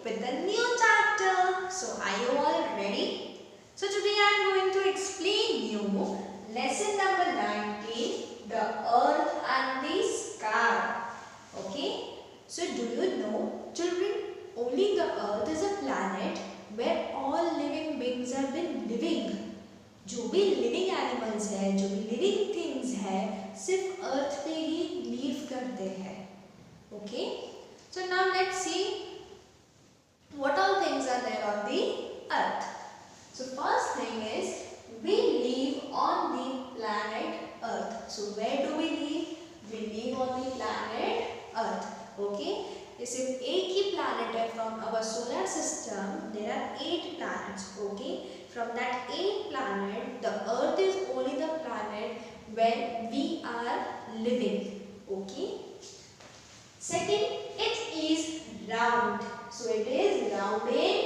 with a new chapter. So are you all ready? So today I am going to explain you lesson number 19, the earth and the sky. Okay. So do you know, children, only the earth is a planet where all living beings have been living. जो भी living animals है, जो भी living things है, सिर्फ अर्थ पे ही leave करते हैं. Okay, so now let's see what all things are there on the earth. So first thing is we live on the planet earth. So where do we live? We live on the planet earth. Okay, ये सिर्फ एक ही planet है. From our solar system there are 8 planets. Okay, from that 8 planet, the earth is only the planet where we are living. Okay. Second, it is round. So it is round in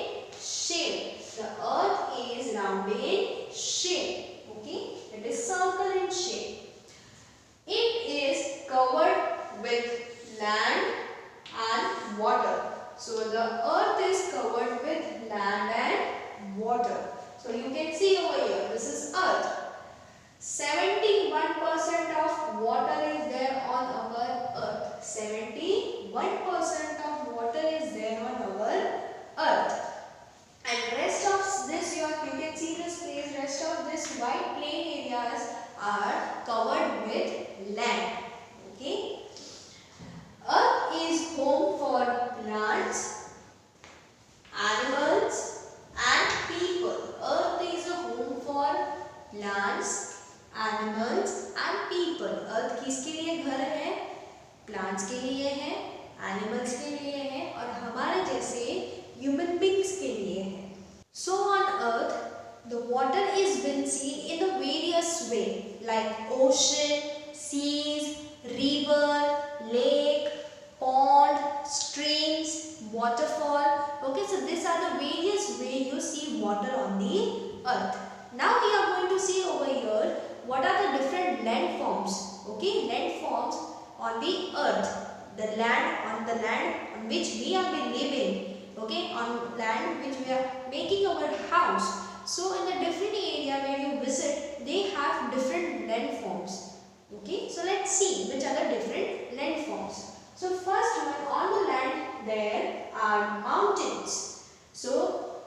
shape. The earth is round in shape. Okay. It is circle in shape. It is covered with land and water. So the earth is covered with land and water. So you can see over here, this is earth. 71% of water is there on our earth. 71% of water is there on our earth. And rest of this, you can see this place, rest of this white plain areas are covered with land. Okay. Earth is home for plants, animals and people. Earth is a home for plants, animals and people. Earth किसके लिए घर है? Plants के लिए है, animals के लिए है और हमारे जैसे human beings के लिए है. So on earth, the water is been seen in a various way, like ocean, seas, river, lake, pond, streams, waterfall. Okay, so these are the various way you see water on the earth. Now we are going to see over here what are the different landforms. Okay, landforms on the earth, the land on which we have been living. Okay, on land which we are making our house. So in the different area where you visit, they have different landforms. Okay, so let's see which are the different landforms. So first one, on the land there are mountains. So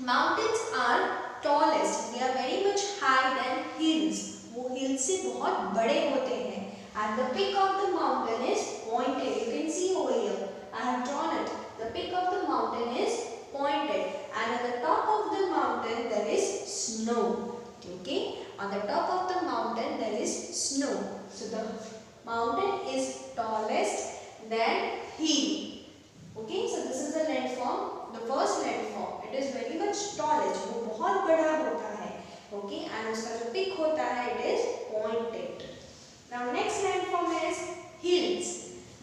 mountains are tallest. They are very much high than hills. वो hills से बहुत बड़े होते हैं. And the peak of the mountain is pointed. You can see over here. I have drawn it. The peak of the mountain is pointed. And at the top of the mountain there is snow. Okay. On the top of the mountain there is snow. So the mountain is tallest than hill. Okay, so this is the landform, the first landform. It is very much tallest. वो बहुत बड़ा होता है. Okay, and उसका जो peak होता है, it is pointed. Now next landform is hills.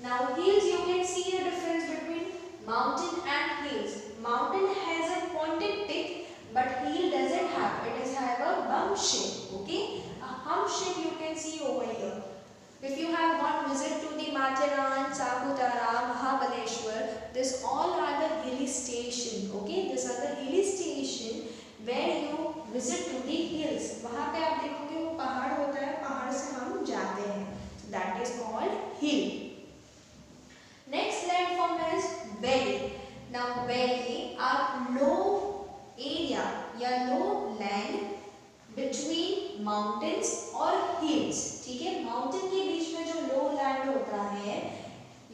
Now hills, you can see the difference between mountain and hills. Mountain has a pointed peak, but hill doesn't have. It is have a hump shape. Okay, a hump shape you can see over here. If you have one visit to the Matharan, Saputara, Mahabaleshwar, this all are the hilly station. Okay, these are the hilly station where you visit to the hills. वहाँ पे आप देखोगे वो पहाड़ होता है, पहाड़ से हम जाते हैं. So that is called hill. Next landform is valley. Now valley are low area या low land between mountains और hills. ठीक है, mountain के बीच में जो low land होता है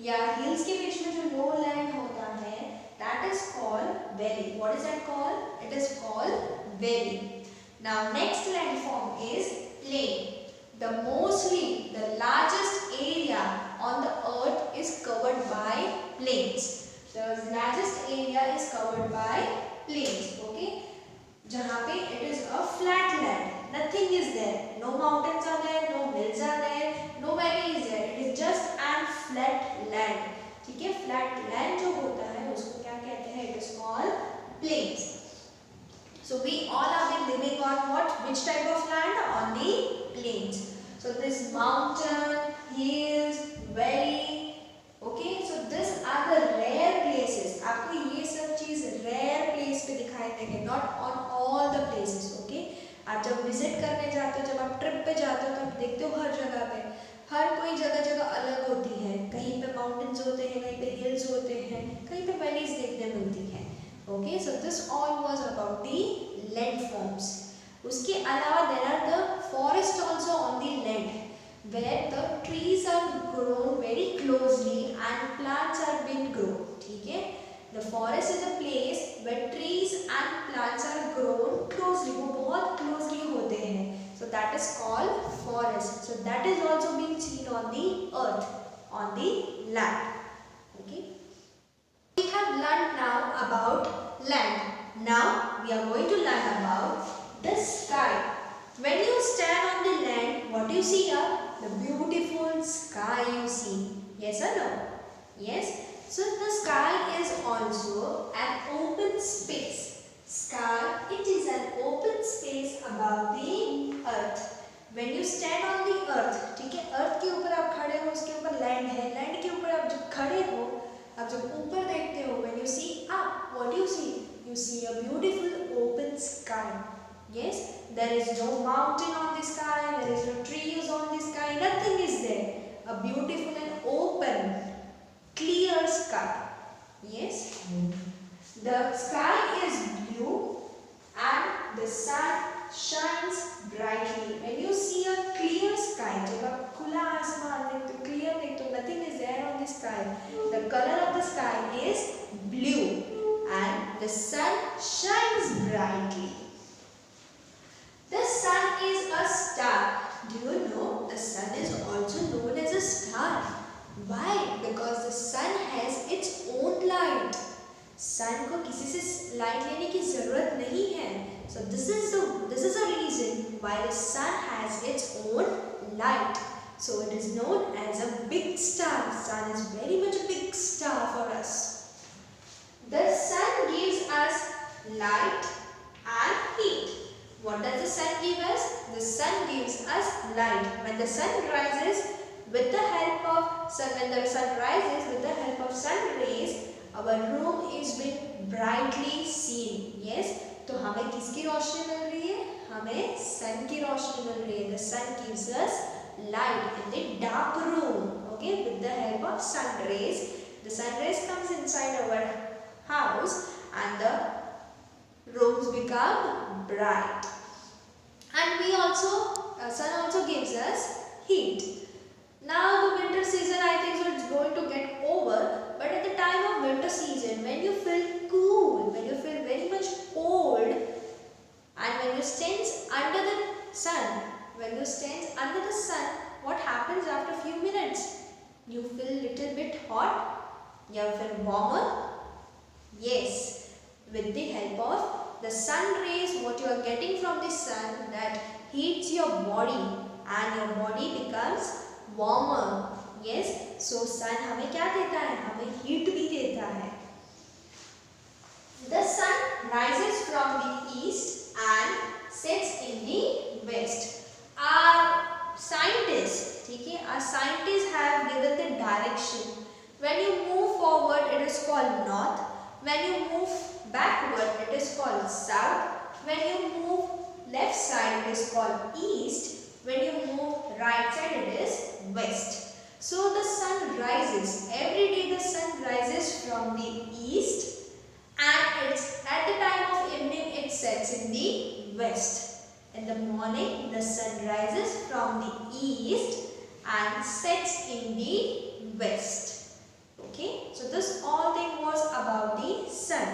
या hills के बीच में जो low land होता है, that is called valley. What is that called? It is called valley. Now next landform is plain. The largest area on the earth is covered by plains. The largest area is covered by plains. Okay, जहाँ पे it is a flat land, nothing is there, no mountains are there, no hills are there, no valley is there, it is just an flat land. ठीक है, flat land जो होता है उसको क्या कहते हैं? It is called plains. So we all have been living on what? Which type of land? On the plains. So this mountain, hills, valley. Okay, so these are the rare places. आपको ये सब चीज visit करने जाते हो, जब आप trip पे जाते हो तो आप देखते हो हर जगह पे, हर कोई जगह जगह अलग होती है, कहीं पे माउंटेन्स होते हैं, कहीं पे हिल्स होते हैं, कहीं पे वैलीज देखने मिलती है। Okay, so this all was about the landforms. उसके अलावा there are the forest also on the land where the trees are grown very closely and plants are been grown. ठीक है, the forest is a place where trees and plants are grown closely, वो बहुत closely होते हैं, so that is called forest. So that is also being seen on the earth, on the land. Okay, we have learned now about land. Now we are going to learn about the sky. When you stand on the land, what do you see here? The beautiful sky you see. Yes or no? Yes. So the sky is also an open space. Sky, it is an open space above the earth. When you stand on the earth, ठीक है, earth के ऊपर आप खड़े हो, उसके ऊपर land है, land के ऊपर आप जब खड़े हो, आप जब ऊपर देखते हो, when you see up, what do you see? You see a beautiful open sky. Yes, there is no mountain on the sky, there is no trees on the sky, nothing is there. A beautiful and open, clear sky. Yes, the sky is blue and the sun shines brightly. When you see a clear sky, जब आप खुला आसमान देखते हो, clear देखते हो, nothing is there on the sky. The color of the sky is blue and the sun shines brightly. The sun is a star. Do you know the sun is also known as a star? Why? Because the sun has its own light. Sun को किसी से light लेने की ज़रूरत नहीं है. So this is a reason why the sun has its own light. So it is known as a big star. Sun is very much a big star for us. The sun gives us light and heat. What does the sun give us? The sun gives us light. When the sun rises with the help of sun rays, our room is being brightly seen. Yes, तो हमें किसकी रोशनी मिल रही है? हमें sun की रोशनी मिल रही है. The sun gives us light in the dark room. Okay, with the help of sun rays, the sun rays comes inside our house and the rooms become bright. And we also, sun also gives us heat. Now the winter season, I think so it's going to get over, but at the time of winter season, when you feel cool, when you feel very much cold, and when you stand under the sun, what happens after a few minutes? You feel little bit hot, you feel warmer. Yes, with the help of the sun rays, what you are getting from the sun, that heats your body and your body becomes warmer. Yes, so sun हमें क्या देता है? हमें heat भी देता है. The sun rises from the east and sets in the west. Our scientists, ठीक है, our scientists have given the direction. When you move forward, it is called north. When you move backward, it is called south. When you move left side, it is called east. When you move right side, it is west. So the sun rises. Every day the sun rises from the east, and it's at the time of evening it sets in the west. In the morning the sun rises from the east and sets in the west. Okay, so this all thing was about the sun.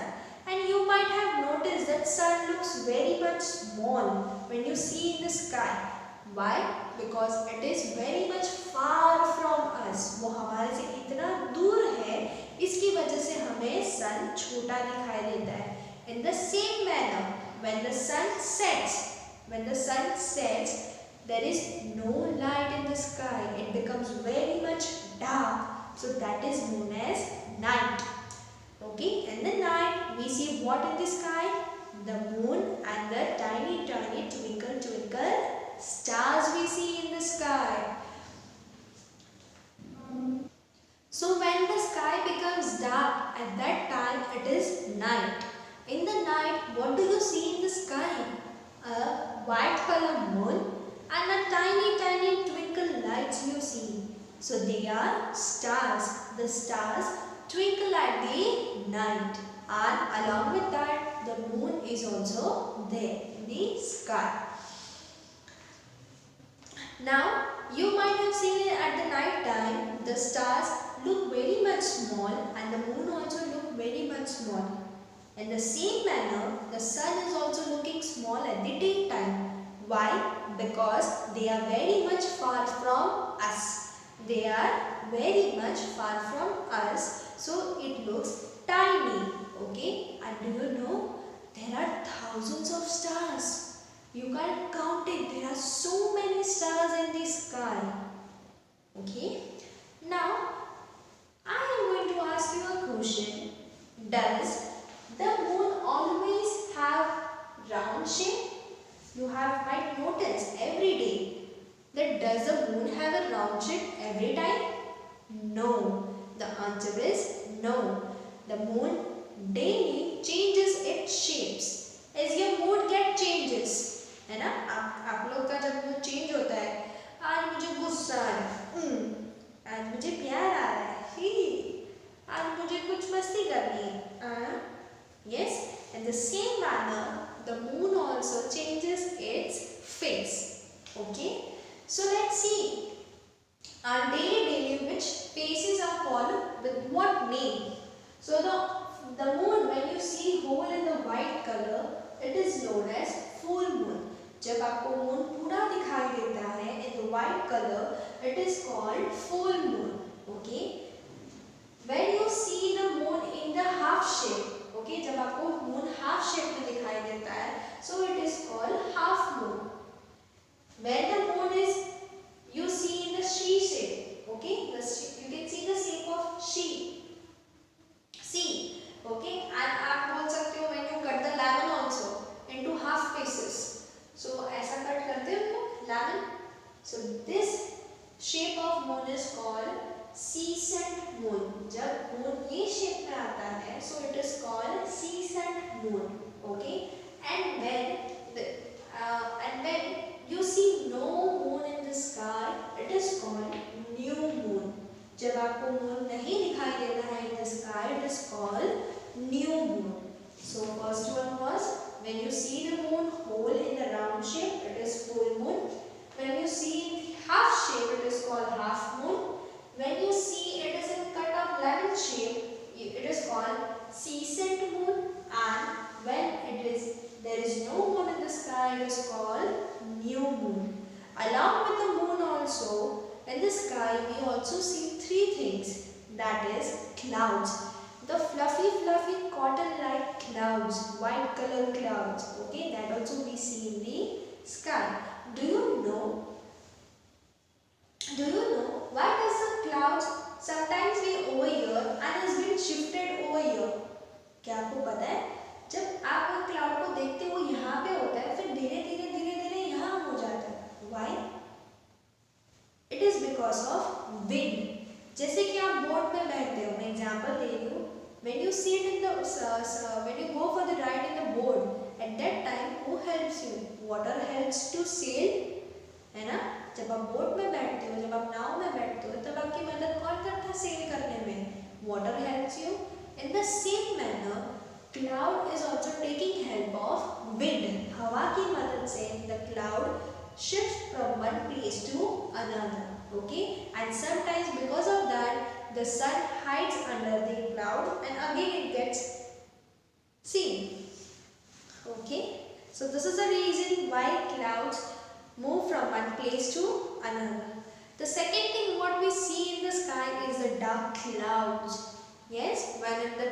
And you might have noticed that sun looks very much small when you see in the sky. Why? Because it is very much far from us. वो हमारे से इतना दूर है, इसकी वजह से हमें sun छोटा दिखाई देता है. In the same manner, when the sun sets, there is no light in the sky. It becomes very much dark. So that is known as night. Okay, in the night we see what in the sky? The moon and the tiny twinkle stars we see in the sky. So when the sky becomes dark, at that time it is night. In the night, what do you see in the sky? a white color moon and a tiny twinkle lights you see. So they are stars. The stars twinkle at the night, and along with that the moon is also there in the sky. Now you might have seen it at the night time. The stars look very much small and the moon also look very much small. In the same manner, the sun is also looking small at the daytime. Why? Because they are very much far from us. They are very much far from us, so it looks tiny. Okay? And do you know, there are thousands of stars. You can't count it. There are so many stars in the sky. Okay? Now, I am going to ask you a question. Does the moon always have round shape? You might notice every day that does the moon have a round shape every time? No. The answer is no. The moon daily changes its shapes as your mood get changes. है ना? आप लोग का जब mood change होता है, आज मुझे गुस्सा आ रहा है, आज मुझे प्यार आ रहा है, आज मुझे कुछ मस्ती करनी है. Yes, in the same manner, the moon also changes its face. Okay, so let's see. Our daily which faces are called with what name? So the moon, when you see hole in the white color, it is known as full moon. जब आपको moon पूरा दिखाई देता है in the white color, it is called full moon. Okay, when you see the moon in the half shape, okay, जब आपको moon half shape में दिखाई देता है, so it is called half moon. When the moon is you see in the she shape, okay, you can see the shape of she, okay, and आप बोल सकते हो when you cut the lemon also into half pieces, so ऐसा cut करते हो lemon, so this shape of moon is called crescent moon. जब moon ये shape में आता है, so it is called crescent moon. Okay, and when you see no moon in the sky, it is called new moon. जब आपको moon नहीं दिखाई देता है in the sky, it is called new moon. So first one was when you see the moon hole in the round shape, it is full moon. When you see half shape, it is called half moon. When you see it is in cut of lemon shape, it is called crescent moon. And when there is no moon in the sky, it is called new moon. Along with the moon also, in the sky we also see three things, that is clouds. The fluffy cotton-like clouds, white color clouds. Okay, that also we see in the sky. Do you know why does the clouds sometimes be over here and has been shifted over here? क्या आपको पता है, जब आप एक cloud को देखते हो यहाँ पे होता है, फिर धीरे धीरे यहाँ हो जाता है. Why? It is because of wind. जैसे कि आप बोट में बैठते हो, मैं एग्जांपल दे रही हूँ. When you sit in the when you go for the ride in the boat, at that time who helps you? Water helps to sail, है ना? जब आप बोट में बैठते हो, जब आप नाव में बैठते हो, तब आपकी मदद कौन करता है सेल करने में? Water helps you. In the same manner, cloud is also taking help of wind. हवा की मदद से the cloud shifts from one place to another. Okay, and sometimes because of that, the sun hides under the cloud and again it gets seen. Okay, so this is the reason why clouds move from one place to another. The second thing what we see in the sky is the dark clouds. Yes, when at the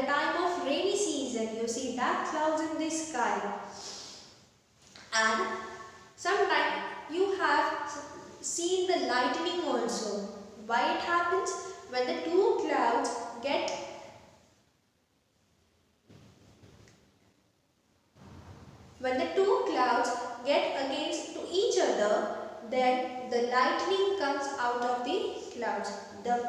time of rainy season, you see dark clouds in the sky. And sometimes you have seen the lightning also. Why it happens? When the two clouds get against to each other, then the lightning comes out of the clouds. जब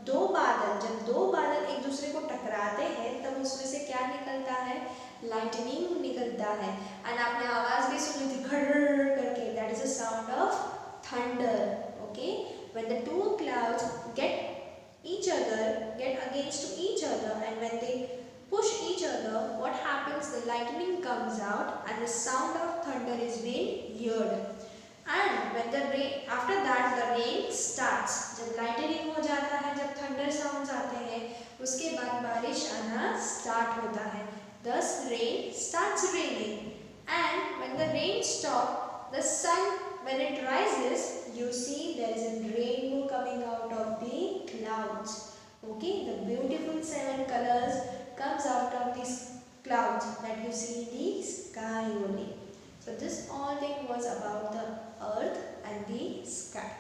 दो बादल एक दूसरे को टकराते हैं, तब उसमें से क्या निकलता है? लाइटनिंग निकलता है। एंड आपने आवाज भी सुनी थी खड़र करके, that is a sound of thunder. Okay, when the two clouds get against to each other, and when they push each other, what happens? The lightning comes out and the sound of thunder is being heard. And when the rain, after that the rain starts. जब lightning हो जाता है, जब thunder sounds आते हैं, उसके बाद बारिश आना start होता है. Thus rain starts raining. And when the rain stops, the sun, when it rises, you see there is a rainbow coming out of the clouds. Okay, the beautiful 7 colors comes out of these clouds that you see in the sky only. So this all thing was about the earth and the sky.